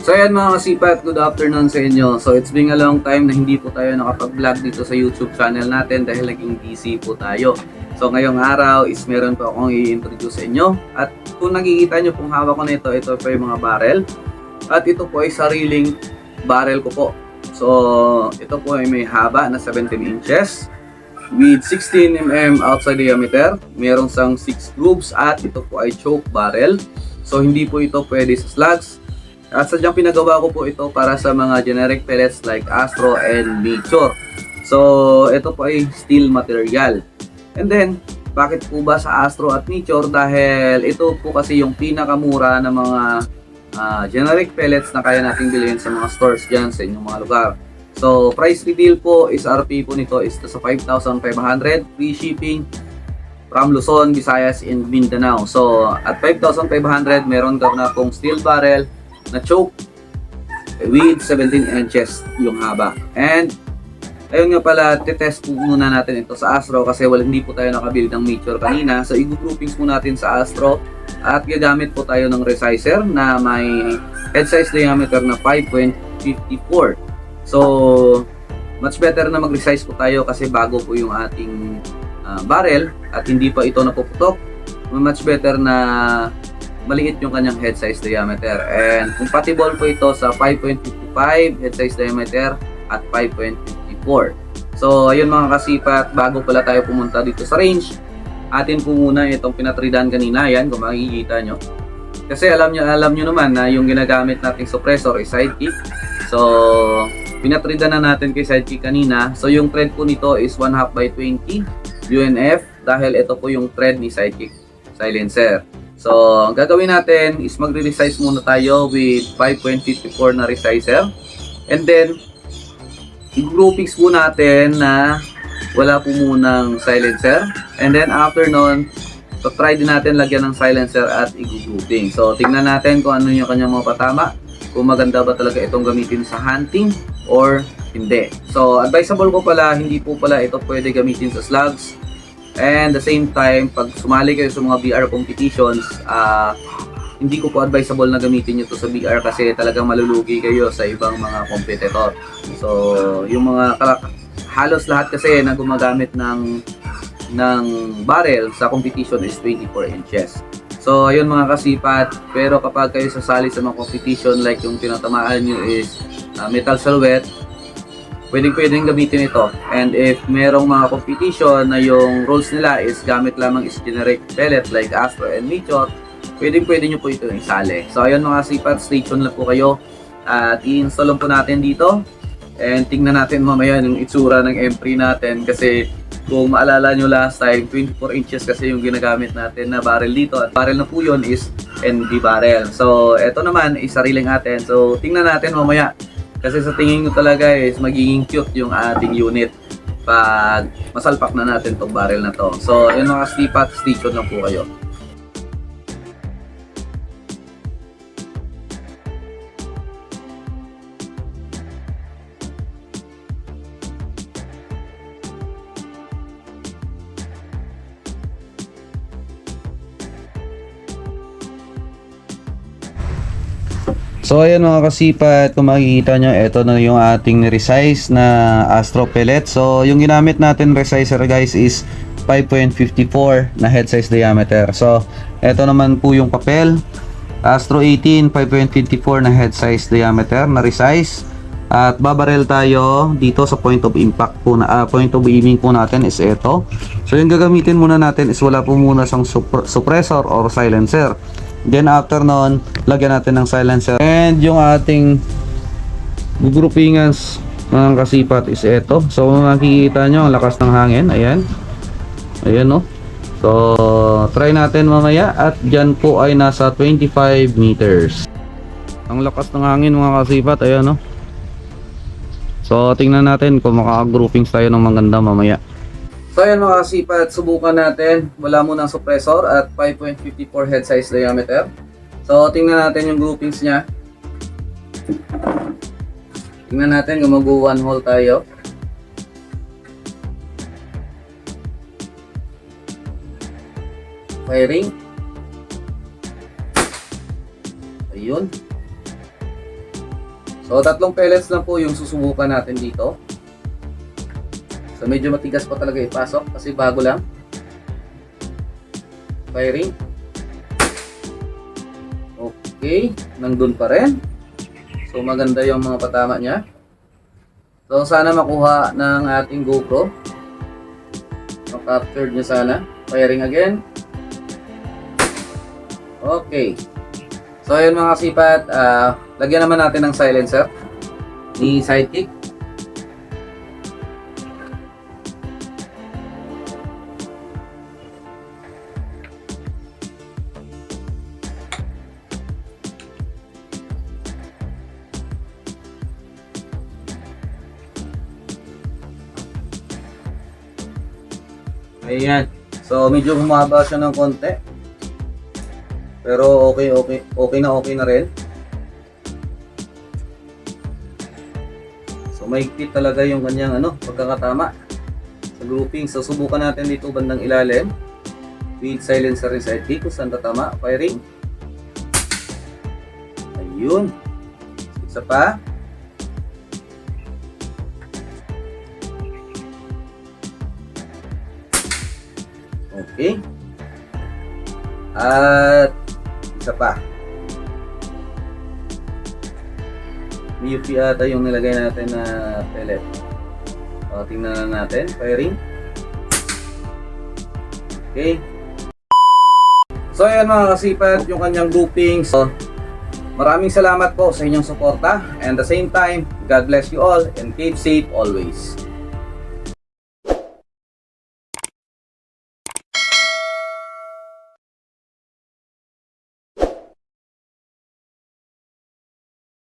So ayan mga kasipat, good afternoon sa inyo. So it's been a long time na hindi po tayo nakapag-vlog dito sa YouTube channel natin dahil naging busy po tayo. So ngayong araw is meron po akong i-introduce sa inyo. At kung nakikita nyo pong hawak ko nito, ito po yung mga barrel. At ito po ay sariling barrel ko po. So ito po ay may haba na 17 inches with 16 mm outside diameter. Merong sang 6 grooves at ito po ay choke barrel. So hindi po ito pwede sa slugs. At sadyang pinagawa ko po ito para sa mga generic pellets like Astro and Nature. So, ito po ay steel material. And then, bakit po ba sa Astro at Nature? Dahil ito po kasi yung pinakamura na mga generic pellets na kaya nating bilhin sa mga stores dyan sa inyong mga lugar. So, price retail po is RP po nito is sa 5,500. Free shipping from Luzon, Visayas, and Mindanao. So, at 5,500, meron daw na pong steel barrel na choke with 17 inches yung haba. And ayun nga pala, titest po muna natin ito sa Astro kasi hindi po tayo nakabili ng Nature kanina. So i-groupings po natin sa Astro at gagamit po tayo ng resizer na may head size diameter na 5.54. So much better na mag-resize po tayo kasi bago po yung ating barrel at hindi pa ito napuputok. Much better na maliit yung kanyang head size diameter, and compatible po ito sa 5.55 head size diameter at 5.54. So ayun mga kasipat, bago pala tayo pumunta dito sa range, atin po muna itong pinatridan kanina. Yan, kung makikita nyo, kasi alam nyo naman na yung ginagamit nating suppressor is sidekick. So pinatridan na natin kay sidekick kanina. So yung thread po nito is 1/2 by 20 UNF dahil ito po yung thread ni sidekick silencer. So, ang gagawin natin is magre-resize muna tayo with 5.54 na resizer. And then, i-groupings po natin na wala po munang silencer. And then, after nun, try din natin lagyan ng silencer at i-grouping. So, tingnan natin kung ano yung kanyang mga patama. Kung maganda ba talaga itong gamitin sa hunting or hindi. So, advisable ko pala, hindi po pala ito pwede gamitin sa slugs. And the same time, pag sumali kayo sa mga BR competitions, hindi ko po advisable na gamitin nyo to sa BR kasi talagang malulugi kayo sa ibang mga competitor. So, yung mga halos lahat kasi na gumagamit ng barrel sa competition is 24 inches. So, ayun mga kasipat, pero kapag kayo sasali sa mga competition like yung tinatamaan nyo is metal silhouette, pwedeng gamitin ito. And if merong mga competition na yung rules nila is gamit lamang is generic pellet like Astro and Nature, pwede nyo po ito isali. So ayun mga sipat, stay tuned lang po kayo at i-install lang po natin dito. And tingnan natin mamaya yung itsura ng M3 natin kasi kung maalala nyo last time, 24 inches kasi yung ginagamit natin na barrel dito at barrel na po yun is ND barrel. So eto naman is sariling atin. So tingnan natin mamaya. Kasi sa tingin ko talaga is magiging cute yung ating unit pag masalpak na natin tong barrel na to. So yun mga stipat, stay tuned lang po kayo. So ayan mga kasipat, kung makikita nyo, ito na yung ating resize na Astro pellet. So yung ginamit natin resizer guys is 5.54 na head size diameter. So ito naman po yung papel, Astro 18 5.54 na head size diameter na resize. At babarel tayo dito sa point of impact po na point of aiming po natin is ito. So yung gagamitin muna natin is wala po muna sang suppressor or silencer. Then after nun, lagyan natin ng silencer. And yung ating groupingas mga kasipat is ito. So makikita nyo ang lakas ng hangin. Ayan. Ayan no. So try natin mamaya. At dyan po ay nasa 25 meters. Ang lakas ng hangin mga kasipat. Ayan no. So tingnan natin kung makaka-groupings tayo ng maganda mamaya. So ayan mga kasipat, subukan natin. Wala munang suppressor at 5.54 head size diameter. So tingnan natin yung groupings niya. Tingnan natin kung mag-one hole tayo. Firing. Ayun. So 3 pellets lang po yung susubukan natin dito. So medyo matigas pa talaga ipasok kasi bago lang. Firing. Okay, nandun pa rin. So maganda yung mga patama niya. So sana makuha ng ating GoPro. Captured niya sana. Firing again. Okay. So ayun mga kasipat, lagyan naman natin ng silencer ni Sidekick. Ayan. So medyo humaba siya ng konti. Pero okay na rin. So mahigpit talaga yung kanyang pagkakatama sa grouping. So subukan natin dito bandang ilalim with silencer ni Sidekick kung saan tatama. Firing. Ayun. Isa pa. Okay. At isa pa. UP ata yung nilagay natin na pellet. O, tingnan na natin. Firing. Okay. So ayan mga kasipat, yung kanyang grouping. So maraming salamat po sa inyong suporta. And at the same time, God bless you all and keep safe always.